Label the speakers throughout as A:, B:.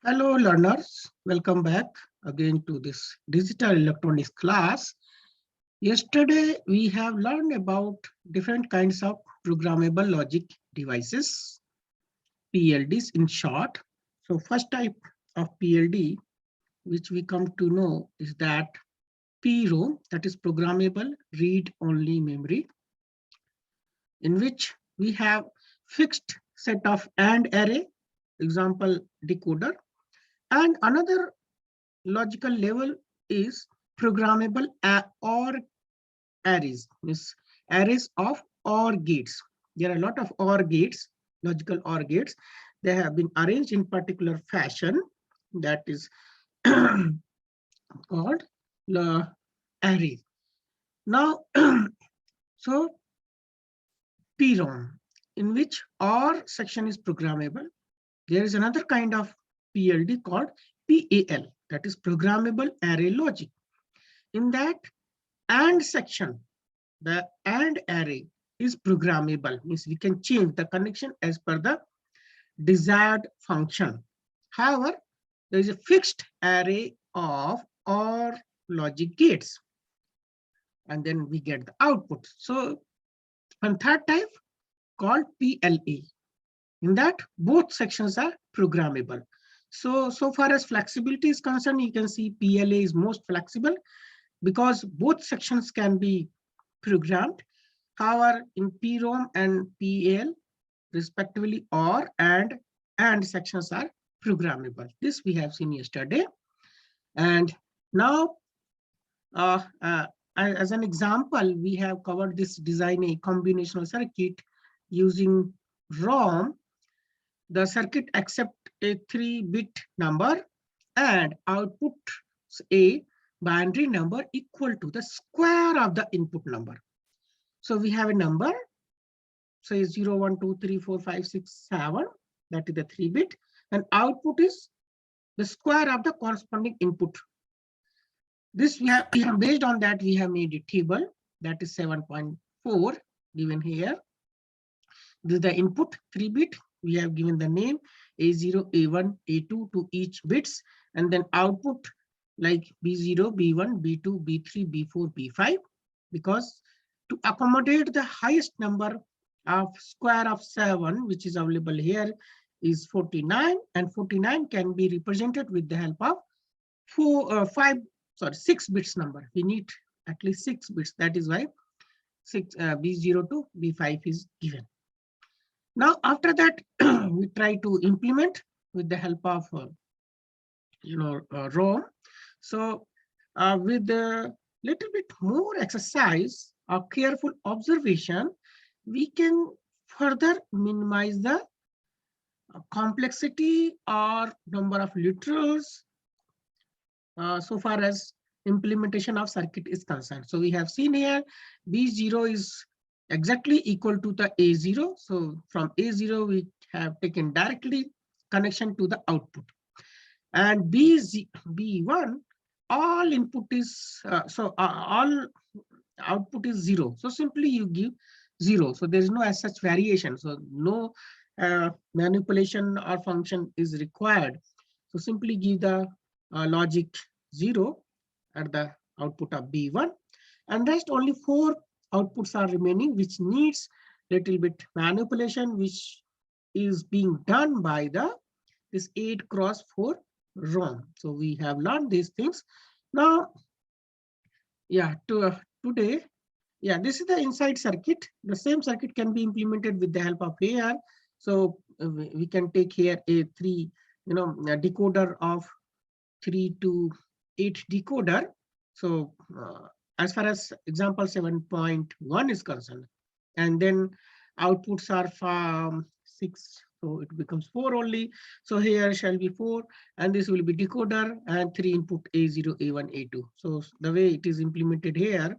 A: Hello learners, welcome back again to this digital electronics class. Yesterday we have learned about different kinds of programmable logic devices, PLDs in short. So first type of PLD which we come to know is that PROM, that is programmable read-only memory, in which we have fixed set of AND array, example decoder, and another logical level is programmable OR arrays, means arrays of OR gates. There are a lot of OR gates, logical OR gates. They have been arranged in particular fashion that is called the array. Now, so PROM, in which OR section is programmable. There is another kind of PLD called PAL, that is programmable array logic. In that AND section, the AND array is programmable, means we can change the connection as per the desired function. However, there is a fixed array of OR logic gates, and then we get the output. So, and third type called PLA. In that, both sections are programmable. So far as flexibility is concerned, you can see PLA is most flexible because both sections can be programmed. However, in PROM and PAL, respectively, OR and AND sections are programmable. This we have seen yesterday. And now, as an example, we have covered this design a combinational circuit using ROM. The circuit accepts a 3-bit number and outputs a binary number equal to the square of the input number. So we have a number, say 0, 1, 2, 3, 4, 5, 6, 7, that is the 3-bit, and output is the square of the corresponding input. This we have based on that we have made a table that is 7.4 given here. This is the input 3-bit. We have given the name A0, A1, A2 to each bits, and then output like B0, B1, B2, B3, B4, B5, because to accommodate the highest number of square of 7, which is available here, is 49, and 49 can be represented with the help of 6 bits number. We need at least 6 bits. That is why B0 to B5 is given. Now, after that, we try to implement with the help of ROM. So, with a little bit more exercise or careful observation, we can further minimize the complexity or number of literals so far as implementation of circuit is concerned. So we have seen here B0 is exactly equal to the A0. So from A0, we have taken directly connection to the output. And B1, all input is, all output is 0. So simply you give 0. So there is no as such variation. So no manipulation or function is required. So simply give the logic 0 at the output of B1. And rest only 4 outputs are remaining, which needs little bit manipulation, which is being done by this 8x4 ROM. So we have learned these things. Now, yeah, today, yeah, this is the inside circuit. The same circuit can be implemented with the help of here. So we can take here a decoder of 3 to 8 decoder. So as far as example 7.1 is concerned, and then outputs are from 6, so it becomes 4 only. So here shall be 4, and this will be decoder and 3 input A0, A1, A2. So the way it is implemented here,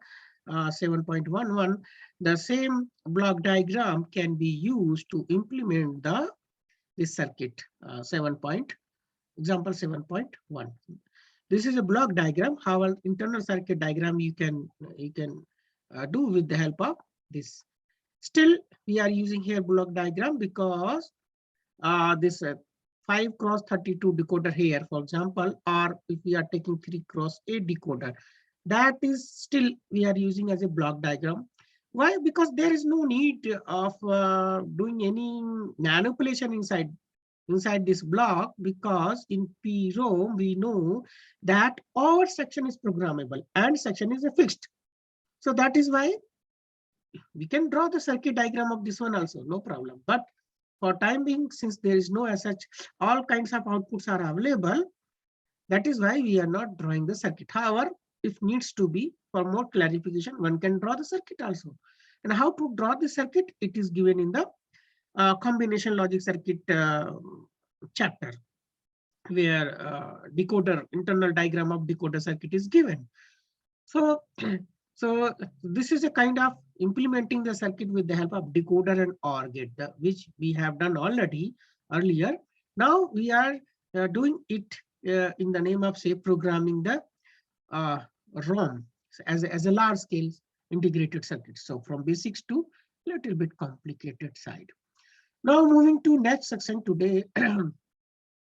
A: 7.11, the same block diagram can be used to implement this circuit example 7.1. This is a block diagram. However, internal circuit diagram you can do with the help of this. Still, we are using here block diagram because this 5x32 decoder here, for example, or if we are taking 3x8 decoder, that is still we are using as a block diagram. Why? Because there is no need of doing any manipulation inside this block, because in PROM we know that our section is programmable and section is a fixed. So that is why we can draw the circuit diagram of this one also, no problem. But for time being, since there is no as such, all kinds of outputs are available. That is why we are not drawing the circuit. However, if needs to be, for more clarification, one can draw the circuit also. And how to draw the circuit? It is given in the combination logic circuit chapter, where decoder, internal diagram of decoder circuit is given. So, so this is a kind of implementing the circuit with the help of decoder and OR gate, which we have done already earlier. Now we are doing it in the name of, say, programming the ROM as a large scale integrated circuit. So from basics to little bit complicated side. Now moving to next section today.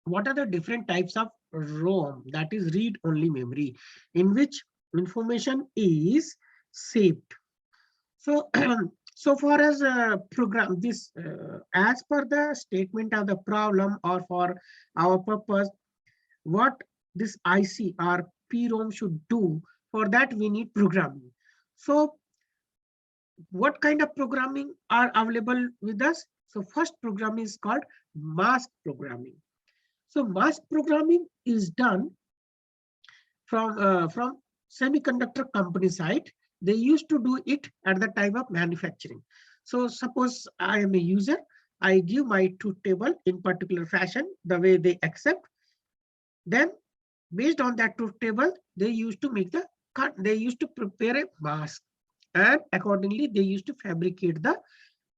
A: What are the different types of ROM, that is read-only memory, in which information is saved? So, so far as program this, as per the statement of the problem or for our purpose, what this IC or PROM should do, for that we need programming. So what kind of programming are available with us? So first programming is called mask programming. So mask programming is done from semiconductor company side. They used to do it at the time of manufacturing. So suppose I am a user, I give my truth table in particular fashion, the way they accept. Then based on that truth table, they used to make the cut, they used to prepare a mask, and accordingly they used to fabricate the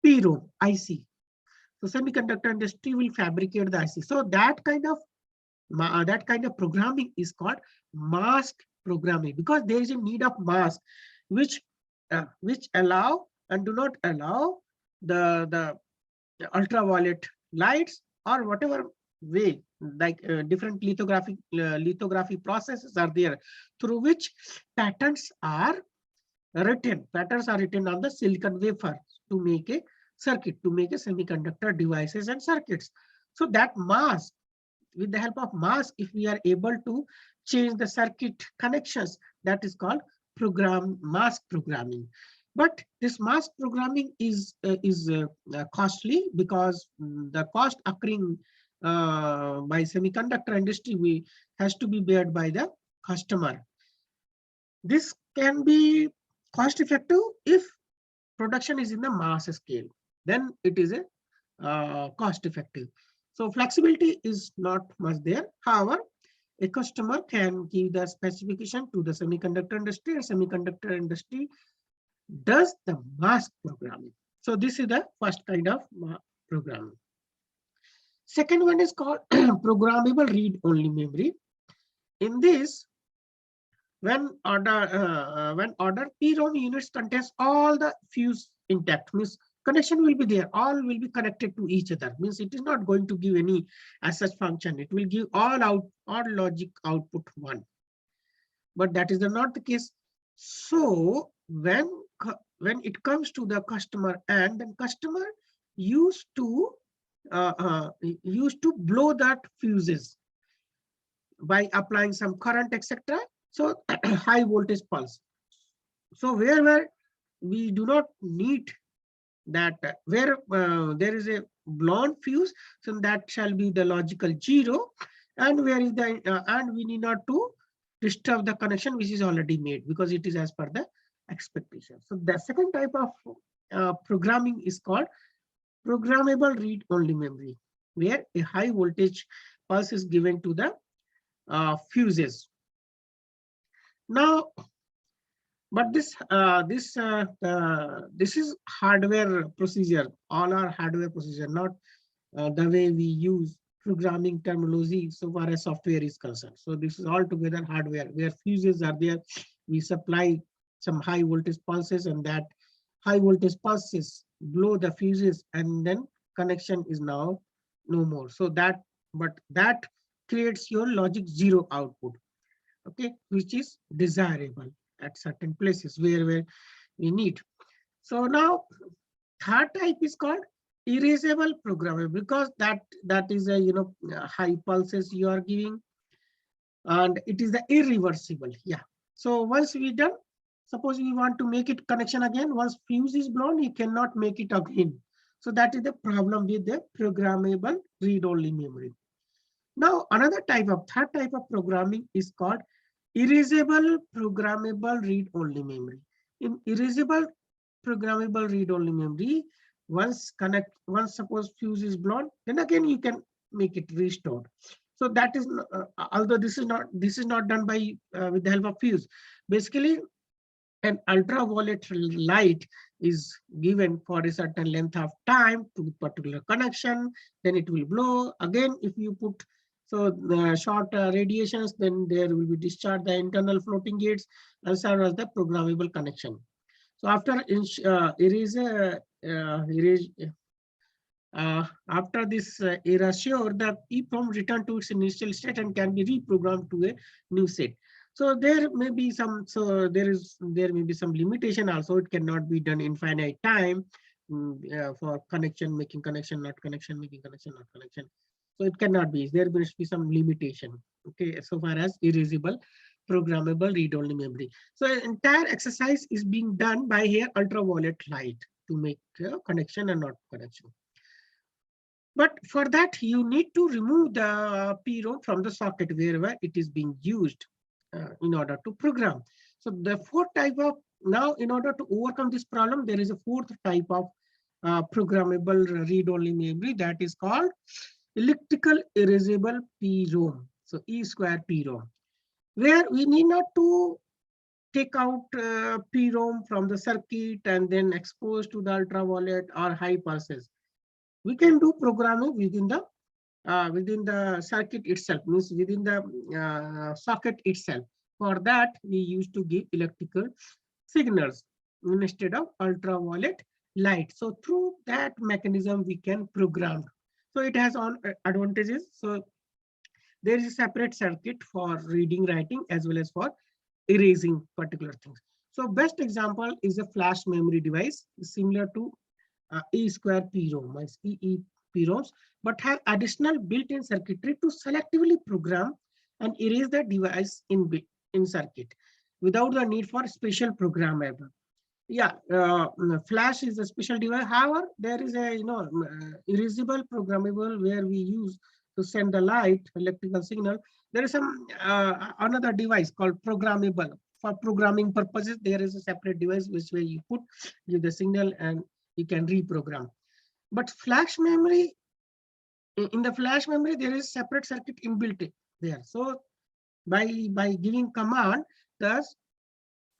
A: PROM IC. So semiconductor industry will fabricate the IC. So that kind of programming is called mask programming, because there is a need of mask, which allow and do not allow the ultraviolet lights or whatever way, like different lithography processes are there, through which patterns are written on the silicon wafer to make a circuit, to make a semiconductor devices and circuits. So that mask, with the help of mask, if we are able to change the circuit connections, that is called mask programming. But this mask programming is costly, because the cost occurring by semiconductor industry has to be bared by the customer. This can be cost effective if production is in the mass scale, then it is a cost effective. So flexibility is not much there. However, a customer can give the specification to the semiconductor industry, and semiconductor industry does the mask programming. So this is the first kind of programming. Second one is called programmable read-only memory. In this, when order PROM units contains all the fuse intact, means connection will be there, all will be connected to each other, means it is not going to give any as such function, it will give all logic output 1. But that is not the case. So when it comes to the customer, and then customer used to blow that fuses by applying some current, etc. So high voltage pulse. So where we do not need that, where there is a blown fuse, so that shall be the logical 0, and where is the and we need not to disturb the connection which is already made, because it is as per the expectation. So the second type of programming is called programmable read-only memory, where a high voltage pulse is given to the fuses. Now, but this is hardware procedure. All are hardware procedure, not the way we use programming terminology so far as software is concerned. So this is altogether hardware, where fuses are there. We supply some high voltage pulses, and that high voltage pulses blow the fuses, and then connection is now no more. So that but that creates your logic 0 output, okay, which is desirable at certain places where we need. So now third type is called erasable programmable, because that is a high pulses you are giving, and it is the irreversible. Yeah. So once we done, suppose we want to make it connection again. Once fuse is blown, you cannot make it again. So that is the problem with the programmable read-only memory. Now another type of third type of programming is called erasable programmable read-only memory. In erasable programmable read-only memory, once suppose fuse is blown, then again you can make it restored. So that is although this is not done by with the help of fuse. Basically, an ultraviolet light is given for a certain length of time to particular connection, then it will blow again. If you put so the short radiations, then there will be discharge the internal floating gates and serve as the programmable connection. So after after this erasure, the EEPROM return to its initial state and can be reprogrammed to a new set. So there may be some, there may be some limitation also. It cannot be done infinite time for connection, making connection, not connection, making connection, not connection. So it cannot be. There must be some limitation. Okay, so far as erasable programmable read-only memory. So entire exercise is being done by here ultraviolet light to make connection and not connection. But for that, you need to remove the PROM from the socket wherever it is being used in order to program. So the fourth type of, now in order to overcome this problem, there is a fourth type of programmable read-only memory that is called electrical erasable PROM. So E square PROM, where we need not to take out PROM from the circuit and then expose to the ultraviolet or high pulses. We can do programming within the circuit itself, means within the socket itself. For that, we used to give electrical signals instead of ultraviolet light. So through that mechanism, we can program. So it has all advantages. So there is a separate circuit for reading, writing, as well as for erasing particular things. So best example is a flash memory device similar to E square PROM, EEPROMs, but have additional built-in circuitry to selectively program and erase the device in circuit without the need for special programmable. Yeah, flash is a special device. However, there is a erasable programmable where we use to send the light electrical signal. There is some another device called programmable. For programming purposes, there is a separate device which way you put give the signal and you can reprogram. But flash memory, in the flash memory, there is separate circuit inbuilt there. So by giving command, thus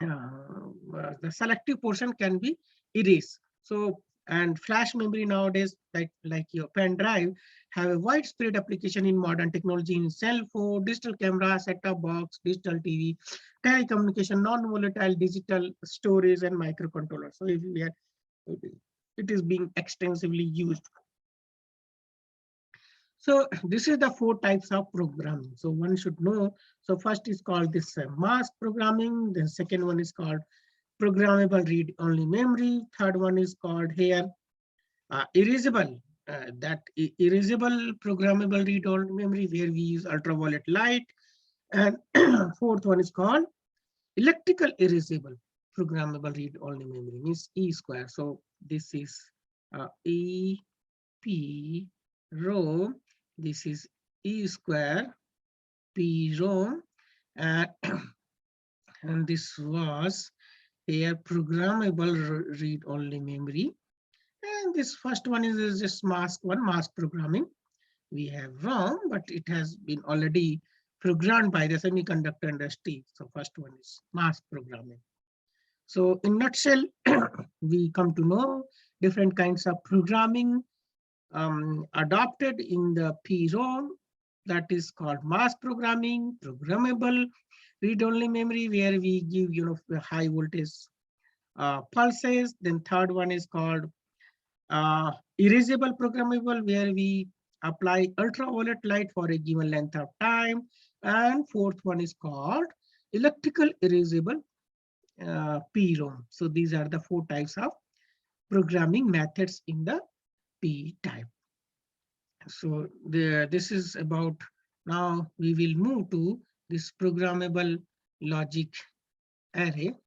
A: the selective portion can be erased. So, and flash memory nowadays, like your pen drive, have a widespread application in modern technology in cell phone, digital camera, set-top box, digital TV, telecommunication, non-volatile digital storage, and microcontroller. So if we are, it is being extensively used. So this is the four types of programming. So one should know. So first is called this mask programming. The second one is called programmable read-only memory. Third one is called here erasable. Erasable programmable read-only memory where we use ultraviolet light. And fourth one is called electrical erasable programmable read-only memory, means E square. So this is EEPROM. This is E square PROM, and this was a programmable read-only memory. And this first one is just mask programming. We have ROM, but it has been already programmed by the semiconductor industry. So first one is mask programming. So in nutshell, we come to know different kinds of programming adopted in the PROM, that is called mask programming, programmable read-only memory, where we give high voltage pulses. Then third one is called erasable programmable, where we apply ultraviolet light for a given length of time. And fourth one is called electrical erasable PROM. So these are the 4 types of programming methods in the P type. So this is about, now we will move to this programmable logic array.